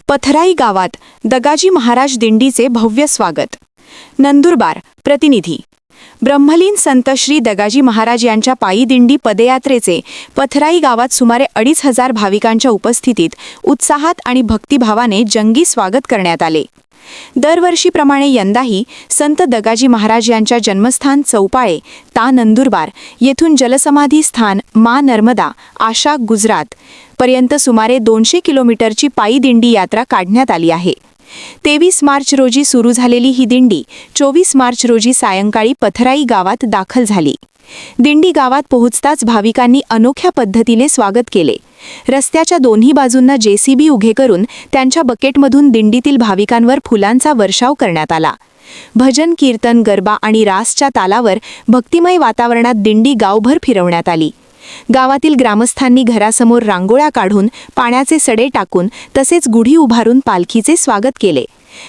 पथराई गावात दगाजी महाराज दिंडीचे भव्य स्वागत. नंदुरबार प्रतिनिधी. ब्रह्मलीन संत श्री दगाजी महाराज यांच्या पायी दिंडी पदयात्रेचे पथराई गावात सुमारे 2,500 भाविकांच्या उपस्थितीत उत्साहात आणि भक्तिभावाने जंगी स्वागत करण्यात आले. दरवर्षीप्रमाणे यंदाही संत दगाजी महाराज यांच्या जन्मस्थान चौपाळे ता नंदुरबार येथून जलसमाधी स्थान मा नर्मदा आशा गुजरात पर्यंत सुमारे 200 किलोमीटरची पायी दिंडी यात्रा काढण्यात आली आहे. 23 मार्च रोजी सुरू झालेली ही दिंडी 24 मार्च रोजी सायंकाळी पथराई गावात दाखल झाली. दिंडी गावात पोहोचताच भाविकांनी अनोख्या पद्धतीने स्वागत केले. रस्त्याच्या दोन्ही बाजूंना जेसीबी उभे करून त्यांच्या बकेटमधून दिंडीतील भाविकांवर फुलांचा वर्षाव करण्यात आला. भजन कीर्तन गरबा आणि रासच्या तालावर भक्तिमय वातावरणात दिंडी गावभर फिरवण्यात आली. गावातील ग्रामस्थांनी घरासमोर रांगोळ्या काढून पाण्याचे सडे टाकून तसेच गुढी उभारून पालखीचे स्वागत केले.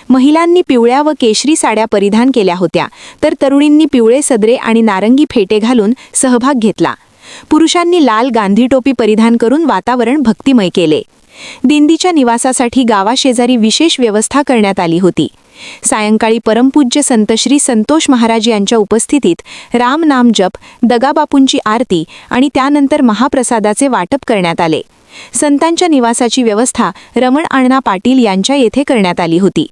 महिलांनी पिवळ्या व केशरी साड्या परिधान केल्या होत्या, तर तरुणींनी पिवळे सदरे आणि नारंगी फेटे घालून सहभाग घेतला. पुरुषांनी लाल गांधी टोपी परिधान करून वातावरण भक्तिमय केले. दिंडीच्या निवासासाठी गावाशेजारी विशेष व्यवस्था करण्यात आली होती. सायंकाळी परमपूज्य संत श्री संतोष महाराज यांच्या उपस्थितीत राम नाम जप, दगाबापूंची आरती आणि त्यानंतर महाप्रसादाचे वाटप करण्यात आले. संतांच्या निवासाची व्यवस्था रमण अण्णा पाटील यांच्या येथे करण्यात आली होती.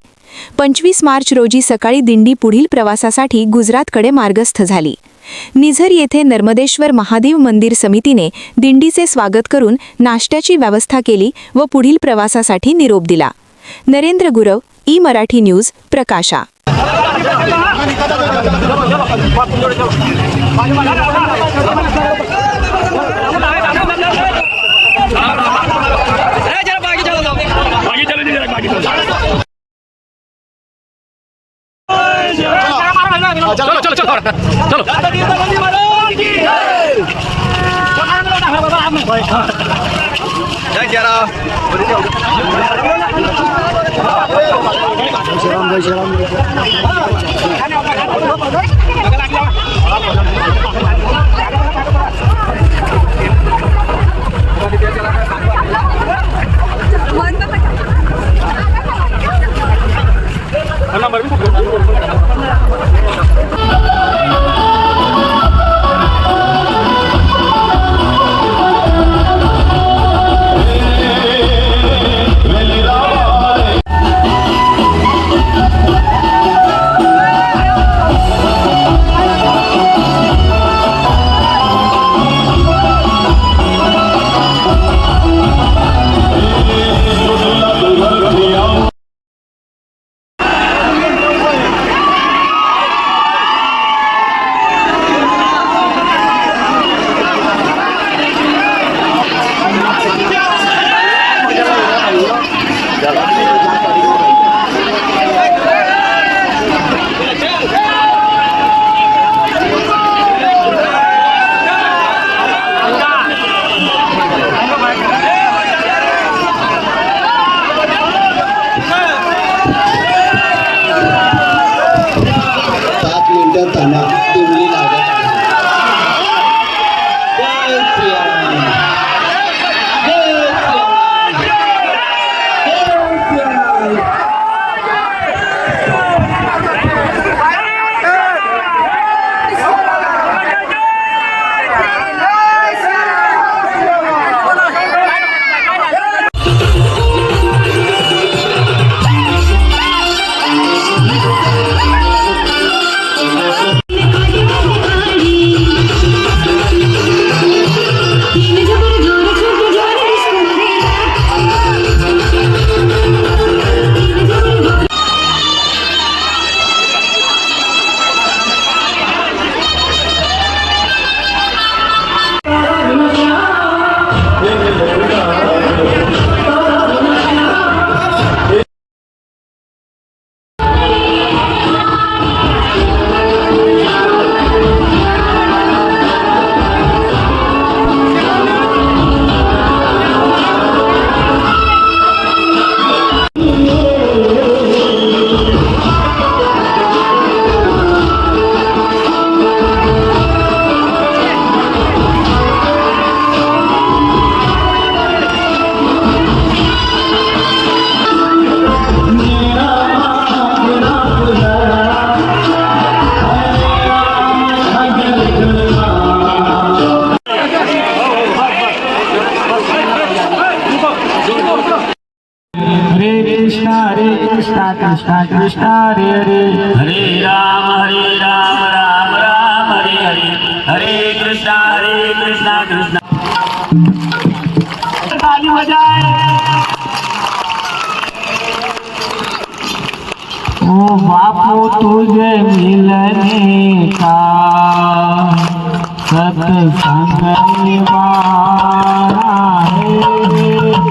25 मार्च रोजी सकाळी दिंडी पुढील प्रवासासाठी गुजरातकडे मार्गस्थ झाली. निझर येथे नर्मदेश्वर महादेव मंदिर समितीने दिंडीचे स्वागत करून नाश्त्याची व्यवस्था केली व पुढील प्रवासासाठी निरोप दिला. नरेंद्र गुरव, ई मराठी न्यूज, प्रकाशा. चलो चलो चलो चलो जय राम. कृष्णा कृष्णा कृष्णा हरे हरे हरे राम राम राम हरे हरे हरे कृष्णा कृष्णा ताली बजाए ओ बापू तुझे मिलने का सत्संग निवारा है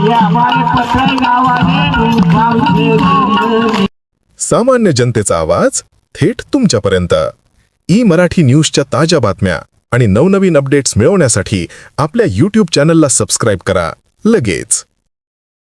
ये हमारे पत्र गावाने सामान्य जनतेचा आवाज थेट तुमच्यापर्यंत ई मराठी न्यूजच्या ताज्या बातम्या आणि नवनवीन अपडेट्स मिळवण्यासाठी आपल्या YouTube चॅनलला सबस्क्राईब करा लगेच.